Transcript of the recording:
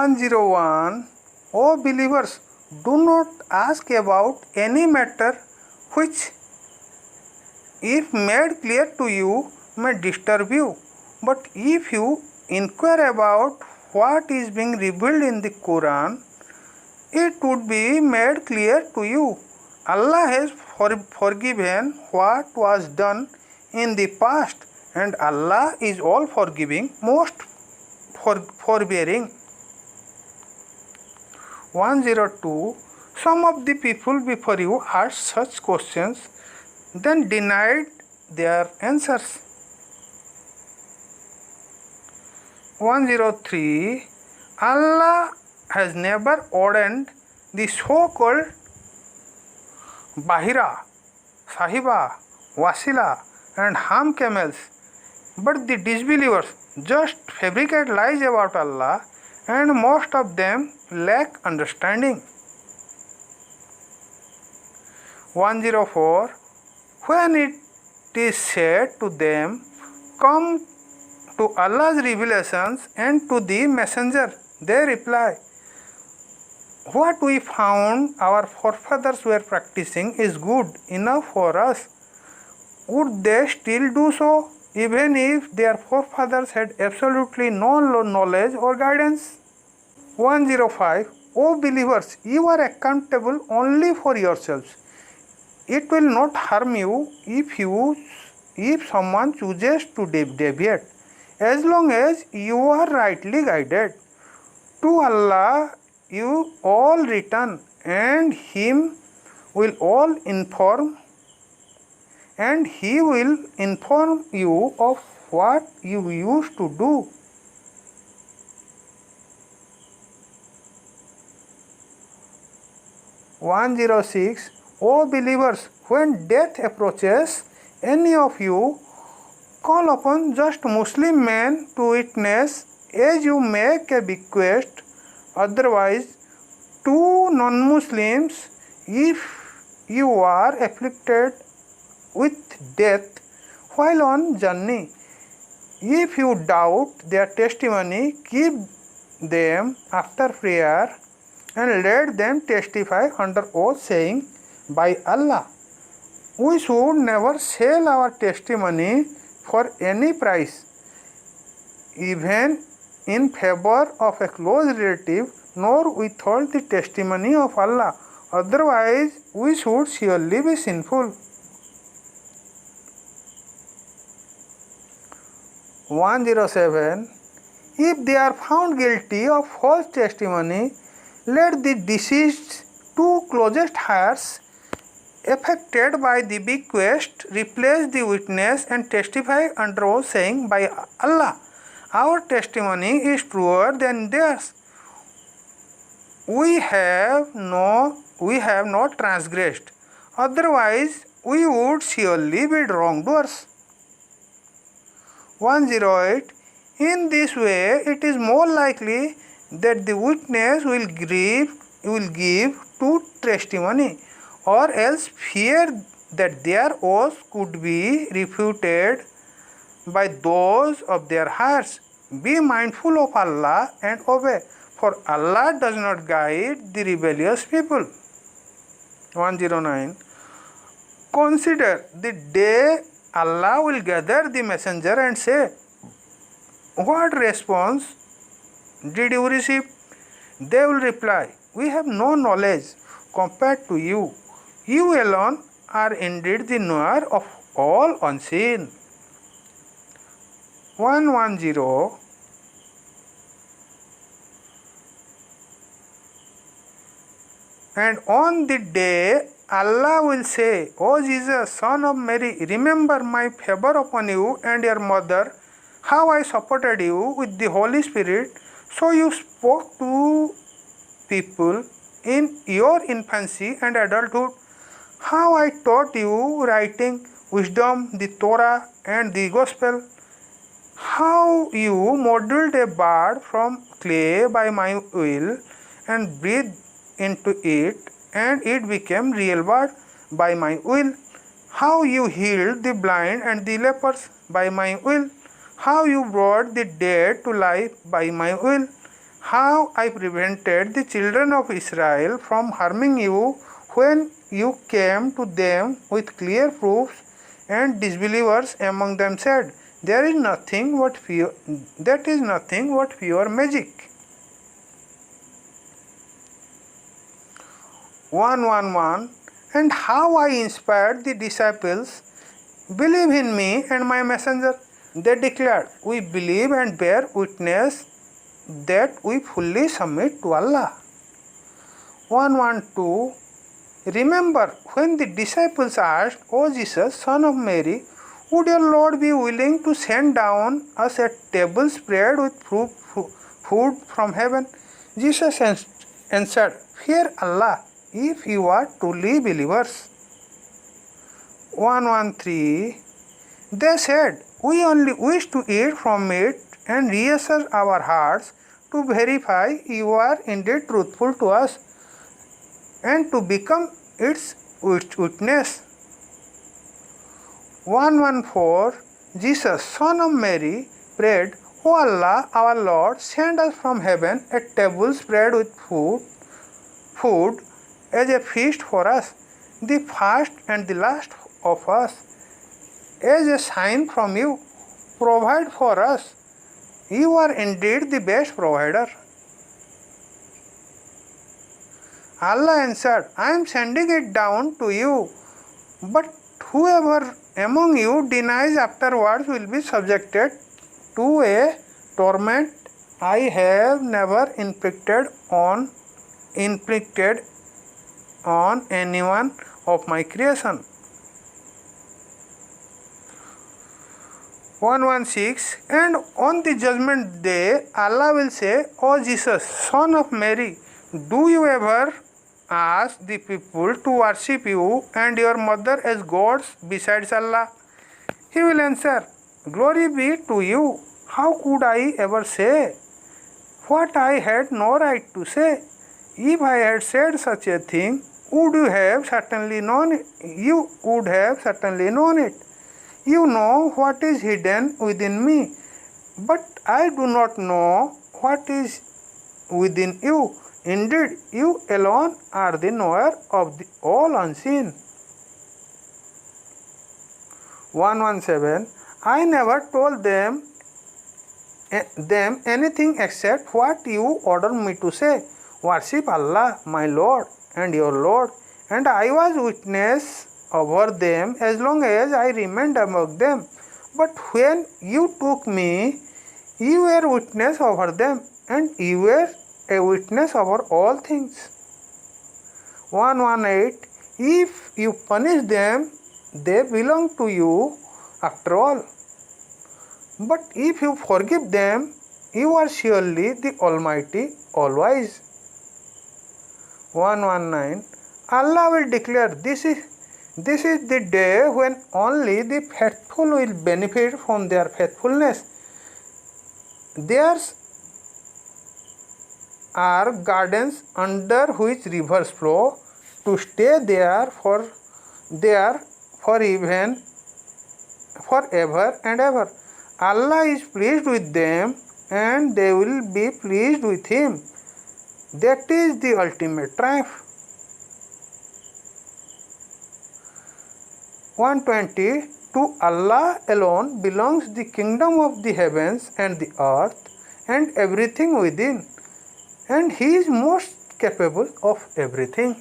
101. O believers, do not ask about any matter which, if made clear to you, may disturb you. But if you inquire about what is being revealed in the Quran, it would be made clear to you. Allah has forgiven what was done in the past, and Allah is all forgiving, most forbearing. 102. Some of the people before you asked such questions, then denied their answers. 103. Allah has never ordained the so-called Bahira, Sahiba, Wasila and Ham camels, but the disbelievers just fabricate lies about Allah, and most of them lack understanding. 104. When it is said to them, come to Allah's revelations and to the messenger, they reply, what we found our forefathers were practicing is good enough for us. Would they still do so, even if their forefathers had absolutely no knowledge or guidance? 105. O believers, you are accountable only for yourselves. It will not harm you if someone chooses to deviate, as long as you are rightly guided. To Allah you all return, and He will inform you of what you used to do. 106. O believers, when death approaches any of you, call upon just Muslim men to witness as you make a bequest. Otherwise, to non-Muslims, if you are afflicted with death while on journey, if you doubt their testimony, keep them after prayer and let them testify under oath, saying, by Allah, we should never sell our testimony for any price, even in favor of a close relative, nor withhold the testimony of Allah. Otherwise, we should surely be sinful. 107. If they are found guilty of false testimony, let the deceased's two closest heirs affected by the bequest replace the witness and testify under oath, saying, by Allah, our testimony is truer than theirs. We have not transgressed. Otherwise, we would surely be wrongdoers. 108. In this way, it is more likely that the witness will give true testimony, or else fear that their oaths could be refuted by those of their hearts. Be mindful of Allah and obey, for Allah does not guide the rebellious people. 109. Consider the day Allah will gather the messenger and say, what response did you receive? They will reply, we have no knowledge compared to you. You alone are indeed the knower of all unseen. 110. And on the day Allah will say, O Jesus, son of Mary, remember my favor upon you and your mother, how I supported you with the Holy Spirit, so you spoke to people in your infancy and adulthood, how I taught you writing, wisdom, the Torah and the Gospel, how you modeled a bird from clay by my will and breathed into it, and it became real bird by my will, how you healed the blind and the lepers by my will, how you brought the dead to life by my will, how I prevented the children of Israel from harming you when you came to them with clear proofs, and disbelievers among them said, There is nothing but pure, that is nothing but pure magic. 1:11 And how I inspired the disciples, Believe in me and my messenger. They declared, We believe and bear witness that we fully submit to Allah. 1:12 Remember when the disciples asked, O Jesus, son of Mary, would your Lord be willing to send down us a table spread with food from heaven? Jesus answered, Fear Allah if you are truly believers. 1:13 They said, We only wish to eat from it and reassure our hearts to verify you are indeed truthful to us and to become its witness. 1:14 Jesus, son of Mary, prayed, O Allah, our Lord, send us from heaven a table spread with food as a feast for us, the first and the last of us, as a sign from you. Provide for us. You are indeed the best provider. Allah answered, I am sending it down to you, but whoever among you denies afterwards will be subjected to a torment I have never inflicted on anyone of my creation. 1:16 And on the judgment day, Allah will say, O Jesus, son of Mary, do you ever ask the people to worship you and your mother as gods besides Allah? He will answer, Glory be to you. How could I ever say what I had no right to say? If I had said such a thing, you would have certainly known it. You know what is hidden within me, but I do not know what is within you. Indeed, you alone are the knower of the all unseen. 1:17 I never told them anything except what you ordered me to say. Worship Allah, my Lord and your Lord, and I was witness over them as long as I remained among them. But when you took me, you were witness over them, and you were a witness over all things. 1:18 If you punish them, they belong to you after all. But if you forgive them, you are surely the Almighty, all-wise. 1:19 Allah will declare, This is the day when only the faithful will benefit from their faithfulness. Theirs are gardens under which rivers flow to stay there forever and ever. Allah is pleased with them and they will be pleased with Him. That is the ultimate triumph. 1:20 To Allah alone belongs the kingdom of the heavens and the earth and everything within, and He is most capable of everything.